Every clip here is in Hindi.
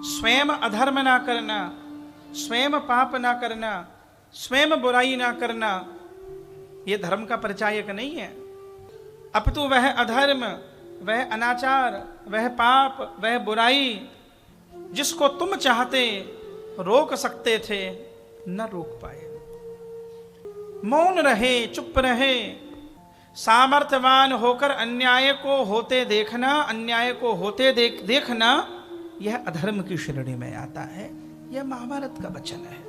स्वयं अधर्म ना करना, स्वयं पाप ना करना, स्वयं बुराई ना करना, यह धर्म का परिचायक नहीं है। अपितु वह अधर्म, वह अनाचार, वह पाप, वह बुराई जिसको तुम चाहते रोक सकते थे, न रोक पाए। मौन रहे, चुप रहे। सामर्थ्यवान होकर अन्याय को होते देखना, अन्याय को होते देखना, यह अधर्म की श्रेणी में आता है। यह महाभारत का वचन है।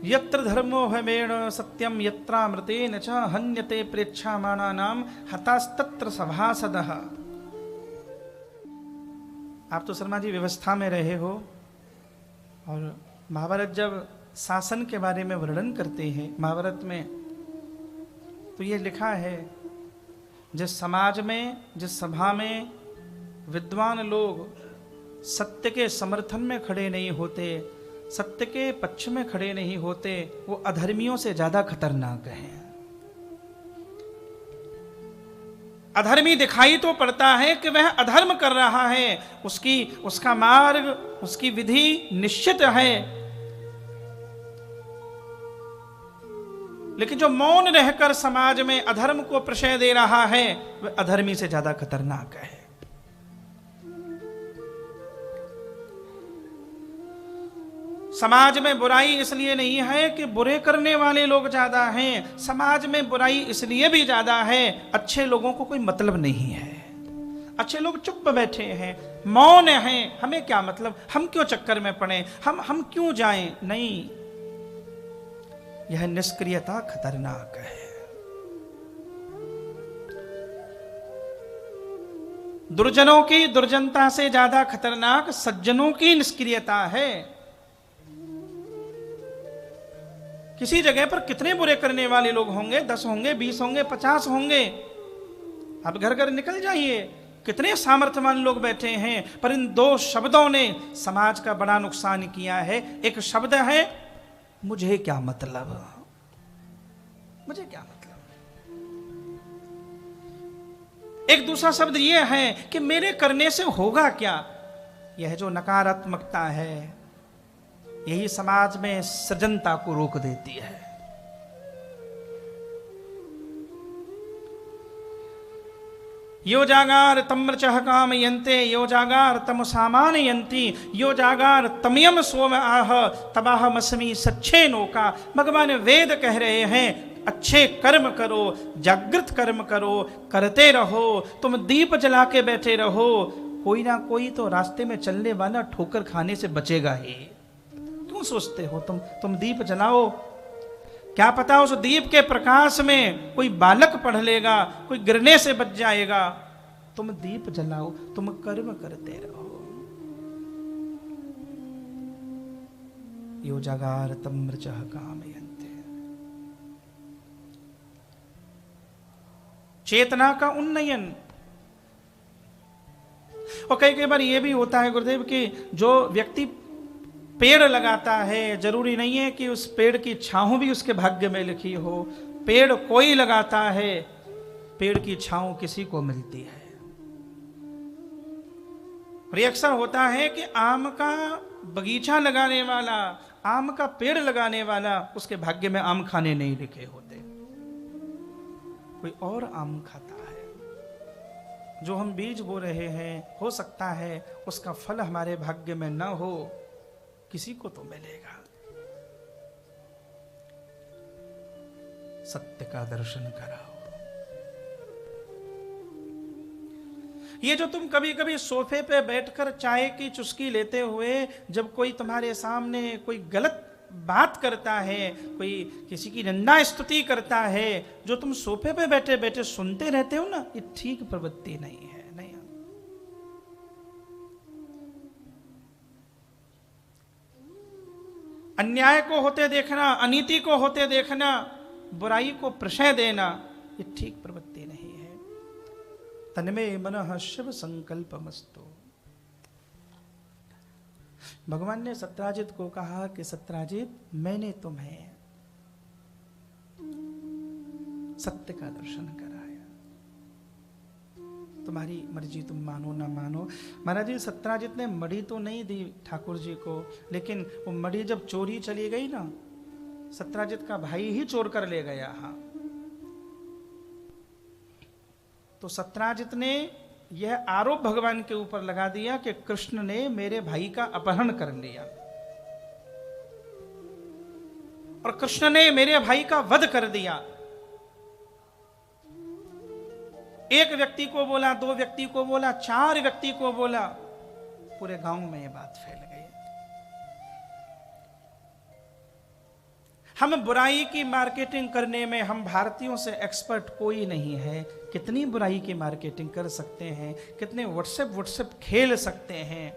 यत्र धर्मो हमेण सत्यम यत्रामृतेन च हन्यते प्रेक्षामाणानाम हतास्तत्र सभासदः। आप तो शर्मा जी व्यवस्था में रहे हो, और महाभारत जब शासन के बारे में वर्णन करते हैं महाभारत में, तो ये लिखा है जिस समाज में, जिस सभा में विद्वान लोग सत्य के समर्थन में खड़े नहीं होते, सत्य के पक्ष में खड़े नहीं होते, वो अधर्मियों से ज्यादा खतरनाक हैं। अधर्मी दिखाई तो पड़ता है कि वह अधर्म कर रहा है, उसका मार्ग, उसकी विधि निश्चित है, लेकिन जो मौन रहकर समाज में अधर्म को प्रश्रय दे रहा है, वह अधर्मी से ज्यादा खतरनाक है। समाज में बुराई इसलिए नहीं है कि बुरे करने वाले लोग ज्यादा हैं, समाज में बुराई इसलिए भी ज्यादा है, अच्छे लोगों को कोई मतलब नहीं है। अच्छे लोग चुप बैठे हैं, मौन हैं, हमें क्या मतलब, हम क्यों चक्कर में पड़े, हम क्यों जाएं। नहीं, यह निष्क्रियता खतरनाक है। दुर्जनों की दुर्जनता से ज्यादा खतरनाक सज्जनों की निष्क्रियता है। किसी जगह पर कितने बुरे करने वाले लोग होंगे, 10 होंगे, 20 होंगे, 50 होंगे। आप घर घर निकल जाइए, कितने सामर्थ्यवान लोग बैठे हैं, पर इन 2 शब्दों ने समाज का बड़ा नुकसान किया है। एक शब्द है मुझे क्या मतलब, मुझे क्या मतलब। एक दूसरा शब्द यह है कि मेरे करने से होगा क्या। यह जो नकारात्मकता है, यही समाज में सृजनता को रोक देती है। यो जागार तम्रचः कामयन्ते, यो जागार तम सामानयन्ति, यो जागार तमयम सोम आह तबाहमस्मि सच्छे नौका। भगवान वेद कह रहे हैं, अच्छे कर्म करो, जागृत कर्म करो, करते रहो। तुम दीप जला के बैठे रहो, कोई ना कोई तो रास्ते में चलने वाला ठोकर खाने से बचेगा ही। क्यों सोचते हो तुम दीप जलाओ, क्या पता उस दीप के प्रकाश में कोई बालक पढ़ लेगा, कोई गिरने से बच जाएगा। तुम दीप जलाओ, तुम कर्म करते रहो। यो जागार तम्रचः कामयन्ते। चेतना का उन्नयन। और कई बार यह भी होता है गुरुदेव कि जो व्यक्ति पेड़ लगाता है, जरूरी नहीं है कि उस पेड़ की छांव भी उसके भाग्य में लिखी हो। पेड़ कोई लगाता है, पेड़ की छांव किसी को मिलती है। रिएक्शन होता है कि आम का बगीचा लगाने वाला, आम का पेड़ लगाने वाला, उसके भाग्य में आम खाने नहीं लिखे होते, कोई और आम खाता है। जो हम बीज बो रहे हैं, हो सकता है उसका फल हमारे भाग्य में न हो, किसी को तो मिलेगा। सत्य का दर्शन कराओ। ये जो तुम कभी कभी सोफे पे बैठकर चाय की चुस्की लेते हुए जब कोई तुम्हारे सामने कोई गलत बात करता है, कोई किसी की निंदा स्तुति करता है, जो तुम सोफे पे बैठे बैठे सुनते रहते हो ना, ये ठीक प्रवृत्ति नहीं है। नहीं, अन्याय को होते देखना, अनीति को होते देखना, बुराई को प्रश्रय देना, ये ठीक प्रवृत्ति नहीं है। तन्मे मनः शिव संकल्पमस्तु। भगवान ने सत्राजित को कहा कि सत्राजित, मैंने तुम्हें सत्य का दर्शन कराया, तुम्हारी मर्जी, तुम मानो ना मानो। महाराज जी सत्यजित ने मढ़ी तो नहीं दी ठाकुर जी को, लेकिन वो मढ़ी जब चोरी चली गई ना, सत्यजित का भाई ही चोर कर ले गया। हाँ, तो सत्यजित ने यह आरोप भगवान के ऊपर लगा दिया कि कृष्ण ने मेरे भाई का अपहरण कर लिया और कृष्ण ने मेरे भाई का वध कर दिया। एक व्यक्ति को बोला, दो व्यक्ति को बोला, चार व्यक्ति को बोला, पूरे गांव में यह बात फैल गई। हम बुराई की मार्केटिंग करने में हम भारतीयों से एक्सपर्ट कोई नहीं है। कितनी बुराई की मार्केटिंग कर सकते हैं, कितने व्हाट्सएप खेल सकते हैं।